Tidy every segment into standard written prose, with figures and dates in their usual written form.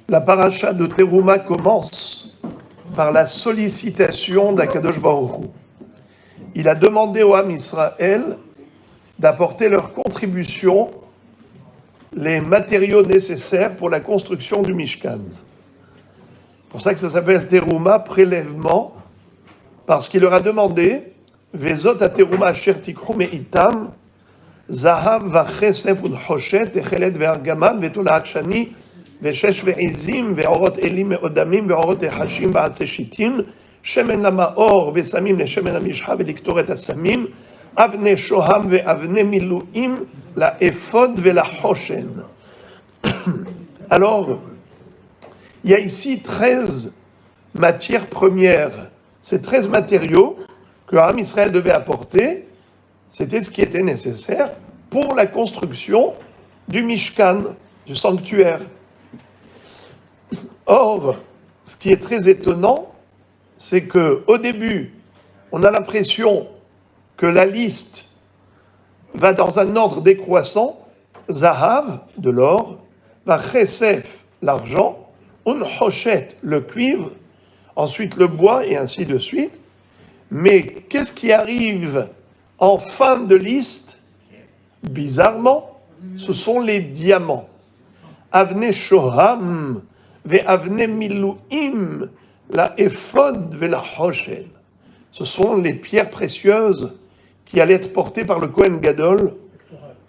La paracha de Teruma commence par la sollicitation d'Akadosh Baruch Hu. Il a demandé au Ham Israël d'apporter leur contribution, les matériaux nécessaires pour la construction du Mishkan. C'est pour ça que ça s'appelle Teruma, prélèvement, parce qu'il leur a demandé Vezot a Teruma asher tikhu me'itam zahav vachesef udhoshet echelet ve'argaman ve'tolaat shani ve'shesh ve'izim ve'orot elim me'odamim ve'orot ehashim ve'atzeh shitim shemen lamaor ve'samim le'shemen hamishcha ve'liktoret hasamim avne shoham ve'avne miluim la ephod ve'la hoshen. Alors, il y a ici 13 matières premières. Ces 13 matériaux que Ham Israël devait apporter, c'était ce qui était nécessaire pour la construction du Mishkan, du sanctuaire. Or, ce qui est très étonnant, c'est qu'au début, on a l'impression que la liste va dans un ordre décroissant, Zahav, de l'or, Vachesef, l'argent, Unhoshet, le cuivre, ensuite le bois, et ainsi de suite. Mais qu'est-ce qui arrive en fin de liste? Bizarrement, ce sont les diamants. Avne shoham, ve avne miluim, la ephod ve la hoshen. Ce sont les pierres précieuses qui allaient être portées par le Kohen Gadol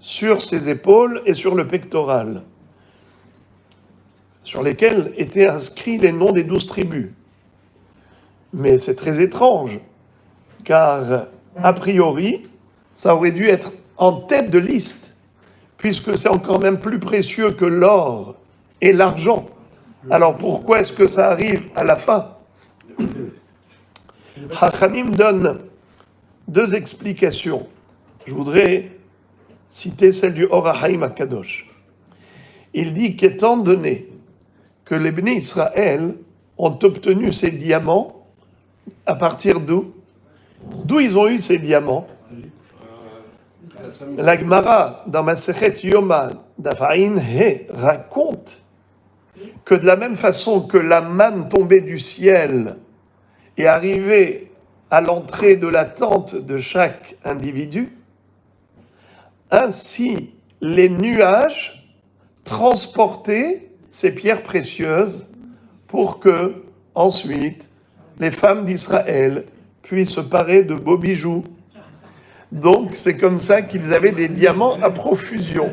sur ses épaules et sur le pectoral, sur lesquels étaient inscrits les noms des 12 tribus. Mais c'est très étrange, car a priori, ça aurait dû être en tête de liste, puisque c'est encore même plus précieux que l'or et l'argent. Alors pourquoi est-ce que ça arrive à la fin? Hachamim donne 2 explications. Je voudrais citer celle du Or HaHaim HaKadosh. Il dit qu'étant donné que les Bnei Israël ont obtenu ces diamants, à partir d'où? D'où ils ont eu ces diamants? La Gemara, dans Masechet Yoma, d'Afaïn He, raconte que de la même façon que la manne tombée du ciel est arrivée à l'entrée de la tente de chaque individu, ainsi les nuages transportaient ces pierres précieuses pour que, ensuite, les femmes d'Israël puissent se parer de beaux bijoux. Donc, c'est comme ça qu'ils avaient des diamants à profusion.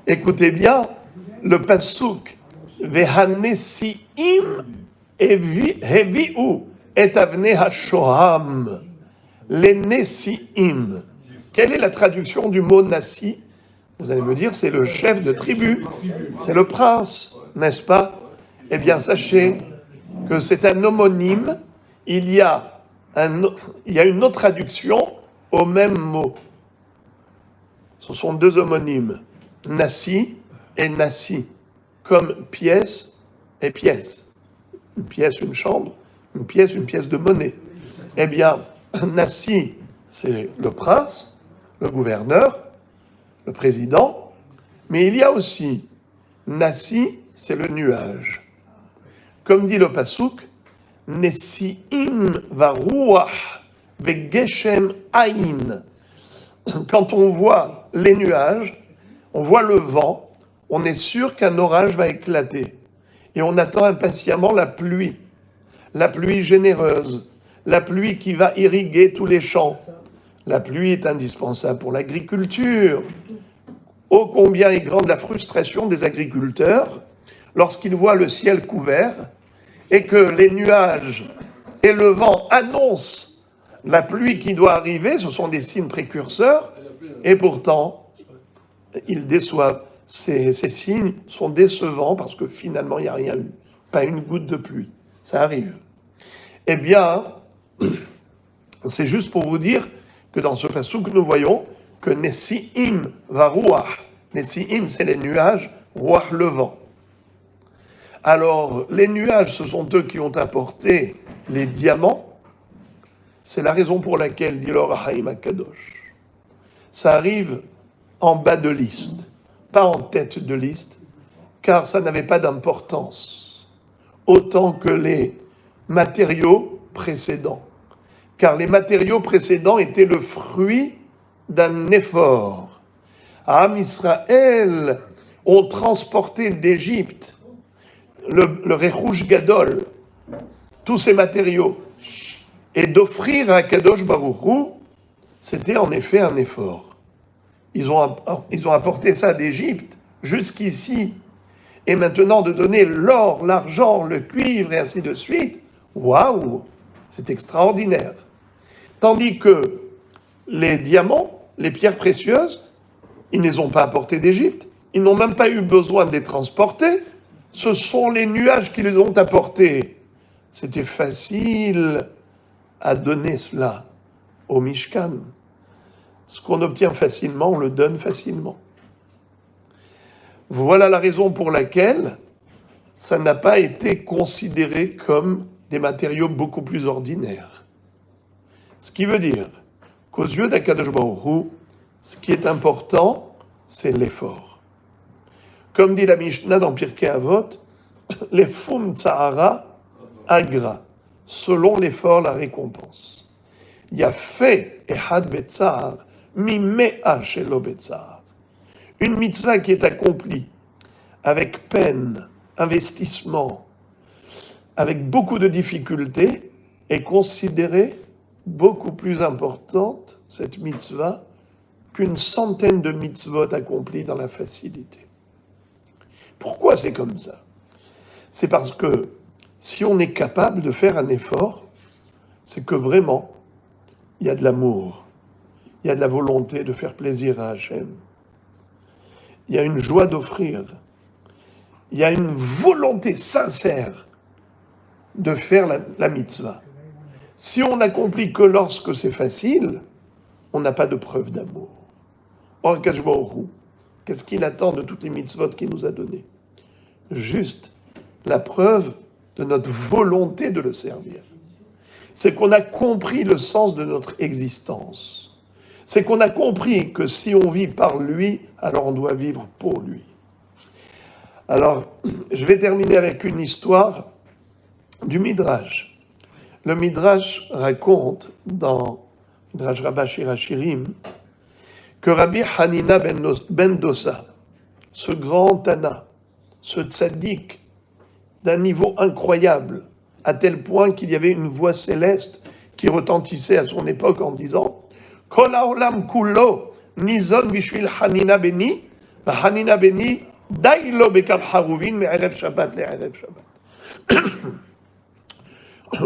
Écoutez bien, le passouk Vehanesiim hevi'u et avne hashoham. Les Nessiim. Quelle est la traduction du mot Nassi? Vous allez me dire, c'est le chef de tribu, c'est le prince, n'est-ce pas? Eh bien, sachez que c'est un homonyme. Il y a une autre traduction au même mot. Ce sont 2 homonymes, Nassi et Nassi, comme pièce et pièce. Une pièce, une chambre, une pièce de monnaie. Eh bien, Nassi, c'est le prince, le gouverneur, le président, mais il y a aussi Nassi, c'est le nuage. Comme dit le passouk, Nessiim varuach vegeshem aïn. Quand on voit les nuages, on voit le vent, on est sûr qu'un orage va éclater. Et on attend impatiemment la pluie généreuse, la pluie qui va irriguer tous les champs. La pluie est indispensable pour l'agriculture. Ô combien est grande la frustration des agriculteurs lorsqu'ils voient le ciel couvert et que les nuages et le vent annoncent la pluie qui doit arriver. Ce sont des signes précurseurs, et pourtant, ils déçoivent. Ces signes sont décevants parce que finalement, il n'y a rien eu. Pas une goutte de pluie. Ça arrive. Eh bien, c'est juste pour vous dire que dans ce passouk, nous voyons que Nessiim va ruach. Nessiim, c'est les nuages, ruach, le vent. Alors, les nuages, ce sont eux qui ont apporté les diamants. C'est la raison pour laquelle, dit l'Or HaHaim HaKadosh, ça arrive en bas de liste. pas en tête de liste, car ça n'avait pas d'importance, autant que les matériaux précédents. Car les matériaux précédents étaient le fruit d'un effort. Am Israël ont transporté d'Égypte le Rechush Gadol, tous ces matériaux, et d'offrir à Kadosh Baruch Hu, c'était en effet un effort. Ils ont apporté ça d'Égypte jusqu'ici, et maintenant de donner l'or, l'argent, le cuivre et ainsi de suite, waouh, c'est extraordinaire. Tandis que les diamants, les pierres précieuses, ils ne les ont pas apportés d'Égypte, ils n'ont même pas eu besoin de les transporter, ce sont les nuages qui les ont apportés. C'était facile à donner cela au Mishkan. Ce qu'on obtient facilement, on le donne facilement. Voilà la raison pour laquelle ça n'a pas été considéré comme des matériaux beaucoup plus ordinaires. Ce qui veut dire qu'aux yeux d'Akadosh Baruch Hu, ce qui est important, c'est l'effort. Comme dit la Mishnah dans Pirkei Avot, l'efum tsahara agra, selon l'effort, la récompense. Il y a fait ehad betzar, mimea shelo betzar. Une mitzvah qui est accomplie avec peine, investissement, avec beaucoup de difficultés, est considérée beaucoup plus importante, cette mitzvah, qu'une centaine de mitzvot accomplies dans la facilité. Pourquoi c'est comme ça? C'est parce que si on est capable de faire un effort, c'est que vraiment, il y a de l'amour, il y a de la volonté de faire plaisir à Hachem, il y a une joie d'offrir, il y a une volonté sincère de faire la mitzvah. Si on n'accomplit que lorsque c'est facile, on n'a pas de preuve d'amour. Or, Akadosh Baruch Hu, qu'est-ce qu'il attend de toutes les mitzvot qu'il nous a données? Juste la preuve de notre volonté de le servir. C'est qu'on a compris le sens de notre existence. C'est qu'on a compris que si on vit par lui, alors on doit vivre pour lui. Alors, je vais terminer avec une histoire du Midrash. Le Midrash raconte dans Midrash Rabbah Shir HaShirim que Rabbi Hanina ben Dosa, ce grand Tana, ce tzaddik d'un niveau incroyable, à tel point qu'il y avait une voix céleste qui retentissait à son époque en disant « Kol haolam kulo nizon bishvil Hanina beni, va Hanina beni dai lo bekal haruvin me'erev Shabbat le'erev Shabbat. »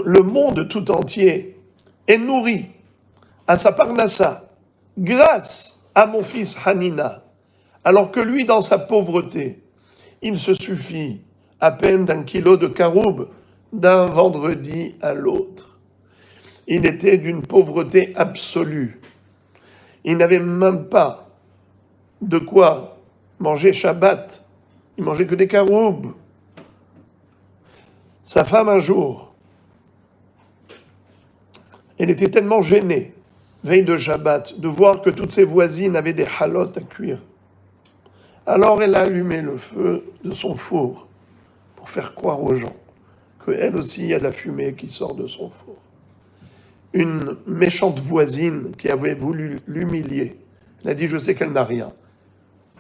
Le monde tout entier est nourri à sa parnassa grâce à mon fils Hanina, alors que lui, dans sa pauvreté, il se suffit à peine d'un kilo de caroube d'un vendredi à l'autre. Il était d'une pauvreté absolue. Il n'avait même pas de quoi manger Shabbat. Il mangeait que des caroubes. Sa femme, un jour, elle était tellement gênée, veille de Shabbat, de voir que toutes ses voisines avaient des halotes à cuire. Alors elle a allumé le feu de son four pour faire croire aux gens qu'elle aussi, il y a de la fumée qui sort de son four. Une méchante voisine qui avait voulu l'humilier, elle a dit « Je sais qu'elle n'a rien ».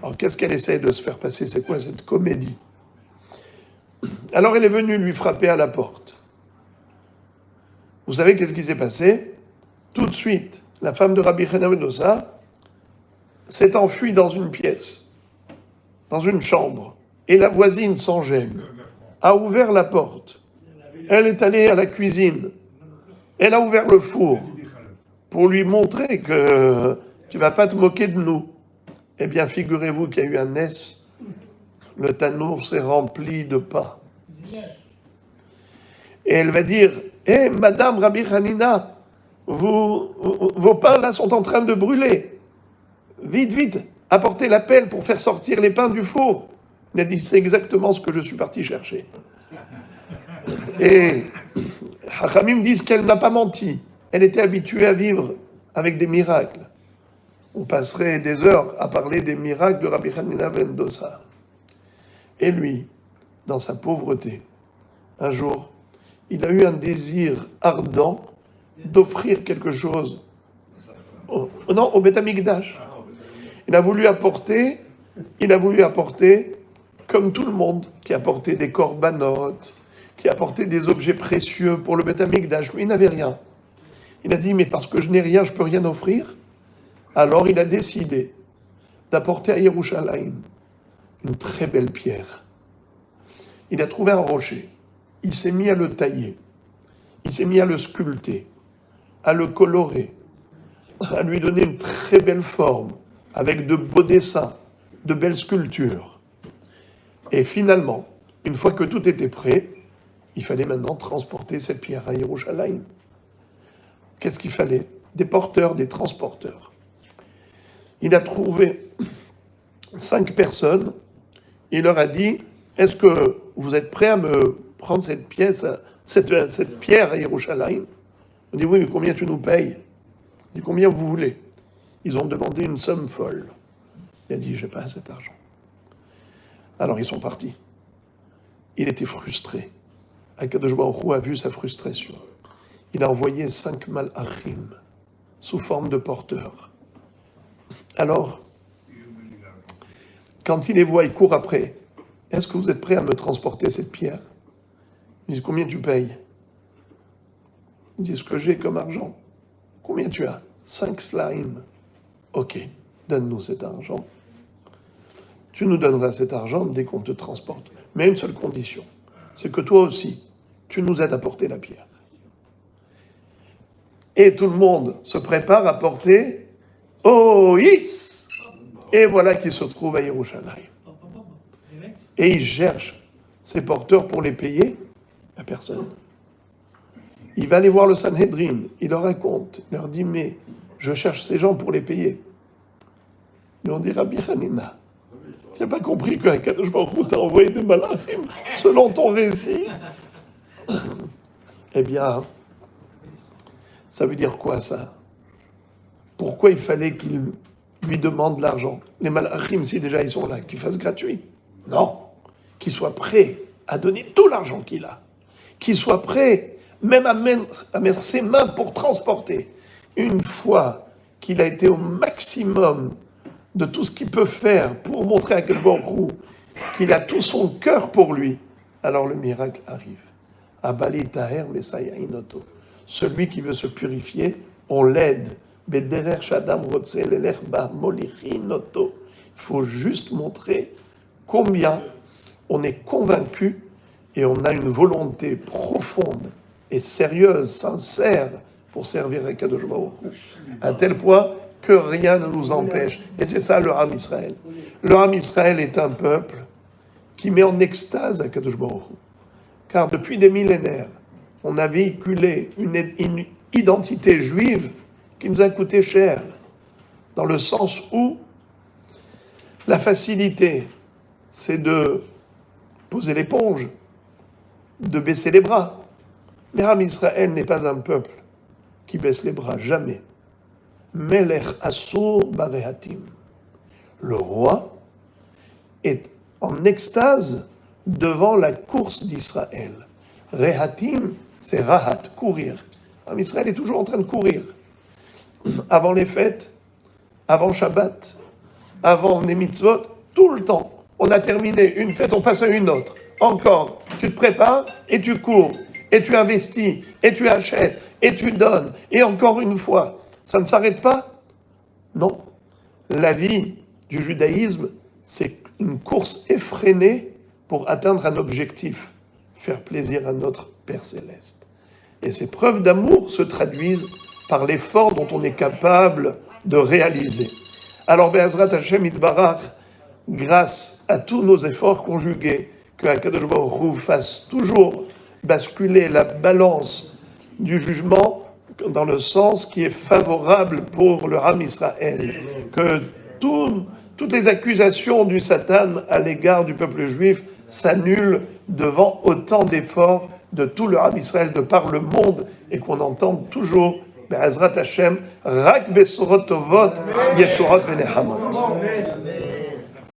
Alors qu'est-ce qu'elle essaie de se faire passer? C'est quoi cette comédie? Alors elle est venue lui frapper à la porte. Vous savez qu'est-ce qui s'est passé? Tout de suite, la femme de Rabbi Hanina ben Dosa s'est enfuie dans une pièce, dans une chambre, et la voisine, sans gêne, a ouvert la porte. Elle est allée à la cuisine. Elle a ouvert le four pour lui montrer que tu ne vas pas te moquer de nous. Eh bien, figurez-vous qu'il y a eu un nes. Le tanour s'est rempli de pain. Et elle va dire « Madame Rabbi Hanina, vos pains là sont en train de brûler. Vite, vite, apportez la pelle pour faire sortir les pains du four. » Il a dit « C'est exactement ce que je suis parti chercher. » Et Hachamim disent qu'elle n'a pas menti. Elle était habituée à vivre avec des miracles. On passerait des heures à parler des miracles de Rabbi Hanina ben Dosa. Et lui, dans sa pauvreté, un jour, il a eu un désir ardent d'offrir quelque chose au Beth Amikdash. Il a voulu apporter, comme tout le monde, qui apportait des corbanotes, qui apportait des objets précieux pour le Beth Amikdash. Lui, il n'avait rien. Il a dit, mais parce que je n'ai rien, je ne peux rien offrir. Alors il a décidé d'apporter à Yerushalayim une très belle pierre. Il a trouvé un rocher. Il s'est mis à le tailler. Il s'est mis à le sculpter, à le colorer, à lui donner une très belle forme, avec de beaux dessins, de belles sculptures. Et finalement, une fois que tout était prêt, il fallait maintenant transporter cette pierre à Yerushalayim. Qu'est-ce qu'il fallait? Des porteurs, des transporteurs. Il a trouvé 5 personnes. Il leur a dit, est-ce que vous êtes prêts à me prendre cette pierre à Yerushalayim? On dit, oui, mais combien tu nous payes? Il dit, combien vous voulez? Ils ont demandé une somme folle. Il a dit, j'ai pas cet argent. Alors ils sont partis. Il était frustré. Akadosh Baruch Hu a vu sa frustration. Il a envoyé 5 malachim sous forme de porteurs. Alors, quand il les voit, il court après. Est-ce que vous êtes prêts à me transporter cette pierre? Il dit, combien tu payes? Il dit, ce que j'ai comme argent. Combien tu as? 5 slaim. Ok, donne-nous cet argent. Tu nous donneras cet argent dès qu'on te transporte. Mais à une seule condition, c'est que toi aussi, tu nous aides à porter la pierre. Et tout le monde se prépare à porter Oïs. Et voilà qu'il se trouve à Yerushalayim. Et il cherche ses porteurs pour les payer. La personne. Il va aller voir le Sanhedrin. Il leur raconte. Il leur dit, mais je cherche ces gens pour les payer. Ils ont dit, Rabbi Hanina, tu n'as pas compris que Kadosh Baruch Hu t'a envoyé des malachim selon ton récit? Eh bien, ça veut dire quoi ça? Pourquoi il fallait qu'il lui demande l'argent? Les malachim, si déjà ils sont là, qu'ils fassent gratuit. Non, qu'il soit prêt à donner tout l'argent qu'il a. Qu'il soit prêt même à mettre ses mains pour transporter. Une fois qu'il a été au maximum de tout ce qu'il peut faire pour montrer à Kadosh Baruch Hu qu'il a tout son cœur pour lui, alors le miracle arrive. Abali taher mesaya inoto. Celui qui veut se purifier, on l'aide. Bederer shadam rotse lelech ba molichinoto. Il faut juste montrer combien on est convaincu et on a une volonté profonde et sérieuse, sincère, pour servir à Kadosh Baruch Hu, à tel point que rien ne nous empêche. Et c'est ça le Ham Israël. Le Ham Israël est un peuple qui met en extase à Kadosh Baruch Hu. Car depuis des millénaires, on a véhiculé une identité juive qui nous a coûté cher, dans le sens où la facilité, c'est de poser l'éponge, de baisser les bras. Mais Ham Israël n'est pas un peuple qui baisse les bras, jamais. Melech Asur Barehatim. Le roi est en extase devant la course d'Israël. Rehatim, c'est Rahat, courir. Ham Israël est toujours en train de courir. Avant les fêtes, avant Shabbat, avant les mitzvot, tout le temps. On a terminé une fête, on passe à une autre. Encore, tu te prépares et tu cours. Et tu investis, et tu achètes, et tu donnes. Et encore une fois, ça ne s'arrête pas? Non. La vie du judaïsme, c'est une course effrénée pour atteindre un objectif, faire plaisir à notre Père Céleste. Et ces preuves d'amour se traduisent par l'effort dont on est capable de réaliser. Alors, Be'ezrat Hashem Yitbarach, grâce à tous nos efforts conjugués, que Akadosh Baruch Hu fasse toujours basculer la balance du jugement dans le sens qui est favorable pour le Ham Israël, que toutes les accusations du Satan à l'égard du peuple juif s'annulent devant autant d'efforts de tout le Ham Israël de par le monde et qu'on entende toujours בעזרת השם, רק בשורות טובות, ישועות ונחמות.